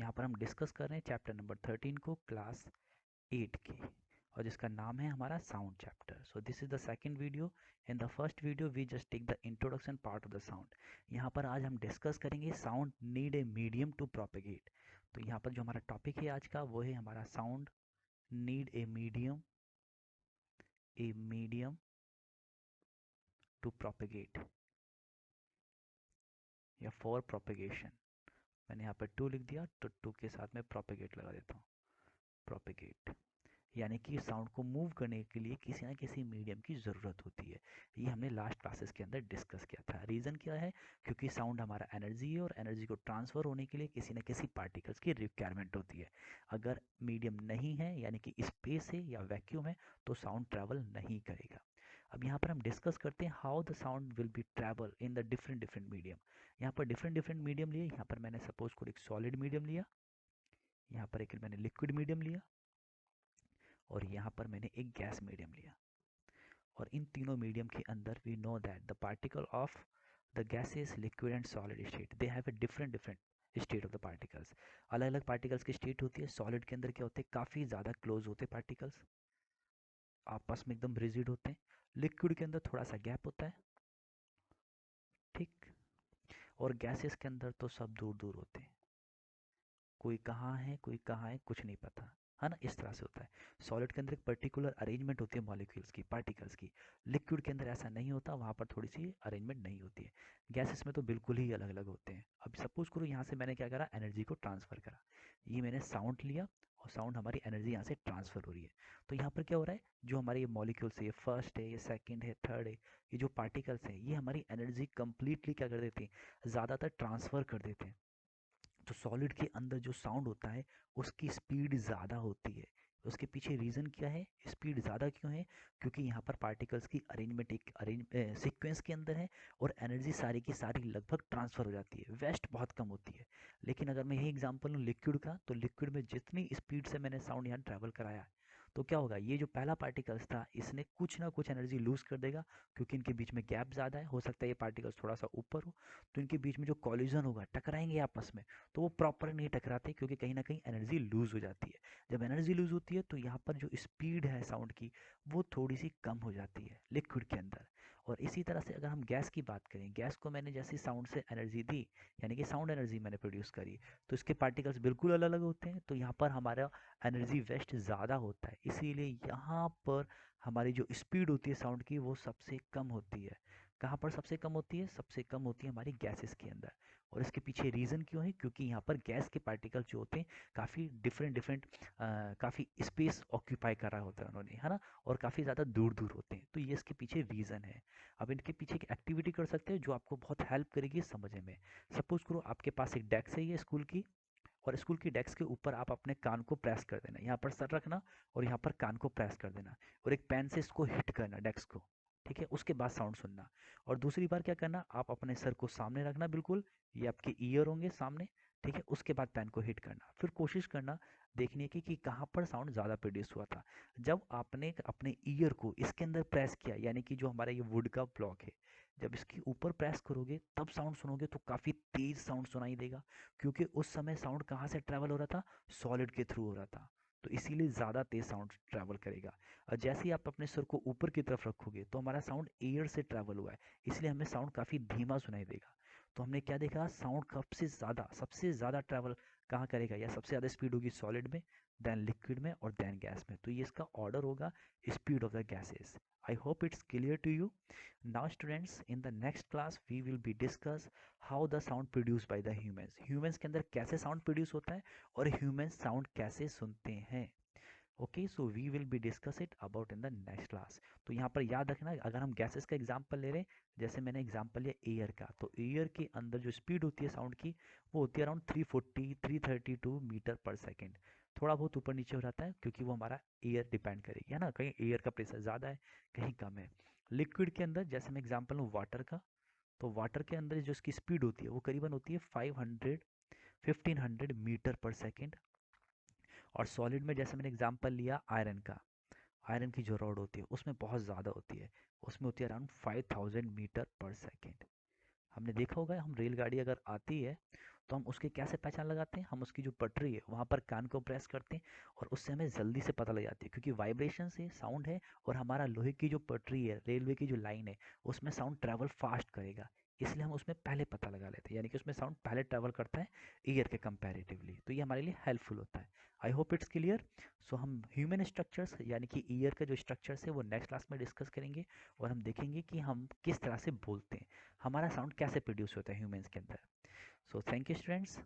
यहाँ पर हम डिस्कस कर रहे हैं चैप्टर नंबर 13 को, क्लास 8 की, और जिसका नाम है हमारा sound chapter. So this is the second video. In the first video we just take the introduction part of the sound. यहाँ पर आज हम डिस्कस करेंगे sound need a medium to propagate. तो यहाँ पर जो हमारा टॉपिक है आज का वो है हमारा sound need a medium to propagate या फॉर प्रोपेगेशन. मैंने यहाँ पर टू लिख दिया तो टू के साथ में प्रोपेगेट लगा देता हूँ. प्रोपेगेट यानी कि साउंड को मूव करने के लिए किसी ना किसी मीडियम की ज़रूरत होती है. ये हमने लास्ट क्लासेस के अंदर डिस्कस किया था. रीज़न क्या है? क्योंकि साउंड हमारा एनर्जी है और एनर्जी को ट्रांसफ़र होने के लिए किसी ना किसी पार्टिकल्स की रिक्वायरमेंट होती है. अगर मीडियम नहीं है यानी कि स्पेस है या वैक्यूम है तो साउंड ट्रैवल नहीं करेगा. अब यहाँ पर हम डिस्कस करते हैं how the sound will be travel in the different different medium. यहाँ पर डिफरेंट डिफरेंट मीडियम लिए. यहाँ पर मैंने सपोज को एक सॉलिड मीडियम लिया, यहाँ पर एक मैंने लिक्विड मीडियम लिया, और यहाँ पर मैंने एक गैस मीडियम लिया. और इन तीनों मीडियम के अंदर we know that the particle of the gases liquid and solid state they have a different different state of the particles. अलग अलग पार्टिकल्स की स्टेट होती है. सॉलिड के अंदर क्या होते हैं? काफ़ी ज़्यादा क्लोज होते हैं पार्टिकल्स, आपस में एकदम रिजिड होते हैं. लिक्विड के अंदर थोड़ा सा गैप होता है, ठीक. और गैसेस के अंदर तो सब दूर दूर होते हैं, कोई कहाँ है कोई कहाँ है कुछ नहीं पता, है ना. इस तरह से होता है. सॉलिड के अंदर एक पर्टिकुलर अरेंजमेंट होती है मॉलिक्यूल्स की, पार्टिकल्स की. लिक्विड के अंदर ऐसा नहीं होता, वहाँ पर थोड़ी सी अरेंजमेंट नहीं होती है. गैसेस में तो बिल्कुल ही अलग अलग होते हैं. अब सपोज करो यहाँ से मैंने क्या करा, एनर्जी को ट्रांसफ़र करा. ये मैंने साउंड लिया और साउंड हमारी एनर्जी यहाँ से ट्रांसफ़र हो रही है. तो यहाँ पर क्या हो रहा है, जो हमारे ये मॉलिक्यूल्स है, ये फर्स्ट है, ये सेकेंड है, थर्ड है, ये जो पार्टिकल्स हैं ये हमारी एनर्जी कंप्लीटली क्या कर देते हैं, ज़्यादातर ट्रांसफ़र कर देते हैं. तो सॉलिड के अंदर जो साउंड होता है उसकी स्पीड ज़्यादा होती है. उसके पीछे रीज़न क्या है, स्पीड ज़्यादा क्यों है? क्योंकि यहाँ पर पार्टिकल्स की अरेंजमेंट एक सीक्वेंस के अंदर है और एनर्जी सारी की सारी लगभग ट्रांसफ़र हो जाती है, वेस्ट बहुत कम होती है. लेकिन अगर मैं यही एग्जांपल लूँ लिक्विड का, तो लिक्विड में जितनी स्पीड से मैंने साउंड यहाँ ट्रैवल कराया तो क्या होगा, ये जो पहला पार्टिकल्स था इसने कुछ ना कुछ एनर्जी लूज़ कर देगा, क्योंकि इनके बीच में गैप ज़्यादा है. हो सकता है ये पार्टिकल्स थोड़ा सा ऊपर हो, तो इनके बीच में जो कॉलिजन होगा, टकराएंगे आपस में, तो वो प्रॉपर नहीं टकराते क्योंकि कहीं ना कहीं एनर्जी लूज़ हो जाती है. जब एनर्जी लूज़ होती है तो यहाँ पर जो स्पीड है साउंड की वो थोड़ी सी कम हो जाती है लिक्विड के अंदर. और इसी तरह से अगर हम गैस की बात करें, गैस को मैंने जैसी साउंड से एनर्जी दी, यानी कि साउंड एनर्जी मैंने प्रोड्यूस करी, तो इसके पार्टिकल्स बिल्कुल अलग अलग होते हैं. तो यहाँ पर हमारा एनर्जी वेस्ट ज़्यादा होता है, इसीलिए यहाँ पर हमारी जो स्पीड होती है साउंड की वो सबसे कम होती है. कहाँ पर सबसे कम होती है? सबसे कम होती है हमारी गैसेस के अंदर. और इसके पीछे रीज़न क्यों है? क्योंकि यहाँ पर गैस के पार्टिकल जो होते हैं काफ़ी डिफरेंट डिफरेंट काफ़ी स्पेस ऑक्यूपाई कर रहा होता है उन्होंने, है ना, और काफ़ी ज़्यादा दूर दूर होते हैं. तो ये इसके पीछे रीज़न है. अब इनके पीछे एक एक्टिविटी कर सकते हैं जो आपको बहुत हेल्प करेगी समझने में. सपोज करो आपके पास एक डेस्क है ये स्कूल की, और स्कूल की डेस्क के ऊपर आप अपने कान को प्रेस कर देना, यहाँ पर सर रखना और यहाँ पर कान को प्रेस कर देना, और एक पेन से इसको हिट करना डेस्क को, ठीक है. उसके बाद साउंड सुनना. और दूसरी बार क्या करना, आप अपने सर को सामने रखना बिल्कुल, ये आपके ईयर होंगे सामने, ठीक है. उसके बाद पेन को हिट करना, फिर कोशिश करना देखने की कि कहाँ पर साउंड ज़्यादा प्रोड्यूस हुआ था. जब आपने अपने ईयर को इसके अंदर प्रेस किया, यानी कि जो हमारा ये वुड का ब्लॉक है, जब इसके ऊपर प्रेस करोगे तब साउंड सुनोगे तो काफ़ी तेज़ साउंड सुनाई देगा, क्योंकि उस समय साउंड कहाँ से ट्रैवल हो रहा था, सॉलिड के थ्रू हो रहा था. तो इसीलिए ज़्यादा तेज साउंड ट्रैवल करेगा. और जैसे ही आप अपने सर को ऊपर की तरफ रखोगे तो हमारा साउंड एयर से ट्रैवल हुआ है, इसलिए हमें साउंड काफ़ी धीमा सुनाई देगा. तो हमने क्या देखा, साउंड सबसे ज़्यादा ट्रैवल कहाँ करेगा या सबसे ज़्यादा स्पीड होगी सॉलिड में, देन लिक्विड में और देन गैस में. तो ये इसका ऑर्डर होगा speed of the gases. I hope it's clear to you. Now students, in the next class we will be discuss how the sound produced by the humans. Humans के अंदर कैसे sound produce होता है और humans sound कैसे सुनते हैं. Okay, so we will be discuss it about in the next class. तो यहाँ पर याद रखना, अगर हम गैसेस का एग्जांपल ले रहे हैं, जैसे मैंने एग्जांपल लिया एयर का, तो एयर के अंदर जो स्पीड होती है साउंड की वो होती है अराउंड 340 332 मीटर पर सेकेंड. थोड़ा बहुत ऊपर नीचे हो जाता है क्योंकि वो हमारा एयर डिपेंड करेगी, है ना, कहीं एयर का प्रेशर ज़्यादा है कहीं कम है. लिक्विड के अंदर जैसे मैं एग्जांपल लूँ वाटर का, तो वाटर के अंदर जो इसकी स्पीड होती है वो करीबन होती है 1500 मीटर पर सेकेंड. और सॉलिड में जैसे मैंने एग्जांपल लिया आयरन का, आयरन की जो रॉड होती है उसमें बहुत ज़्यादा होती है, उसमें होती है अराउंड 5000 मीटर पर सेकेंड. हमने देखा होगा हम रेलगाड़ी अगर आती है तो हम उसकी कैसे पहचान लगाते हैं, हम उसकी जो पटरी है वहाँ पर कान को प्रेस करते हैं और उससे हमें जल्दी से पता लग जाती है, क्योंकि वाइब्रेशन से साउंड है और हमारा लोहे की जो पटरी है, रेलवे की जो लाइन है, उसमें साउंड ट्रैवल फास्ट करेगा, इसलिए हम उसमें पहले पता लगा लेते हैं, यानी कि उसमें साउंड पहले ट्रैवल करता है ईयर के कंपैरेटिवली, तो ये हमारे लिए हेल्पफुल होता है। I hope it's clear. So हम ह्यूमन स्ट्रक्चर्स यानी कि ईयर का जो स्ट्रक्चर्स है वो नेक्स्ट क्लास में डिस्कस करेंगे, और हम देखेंगे कि हम किस तरह से बोलते हैं, हमारा साउंड कैसे प्रोड्यूस होता है ह्यूमंस के अंदर। So thank you students.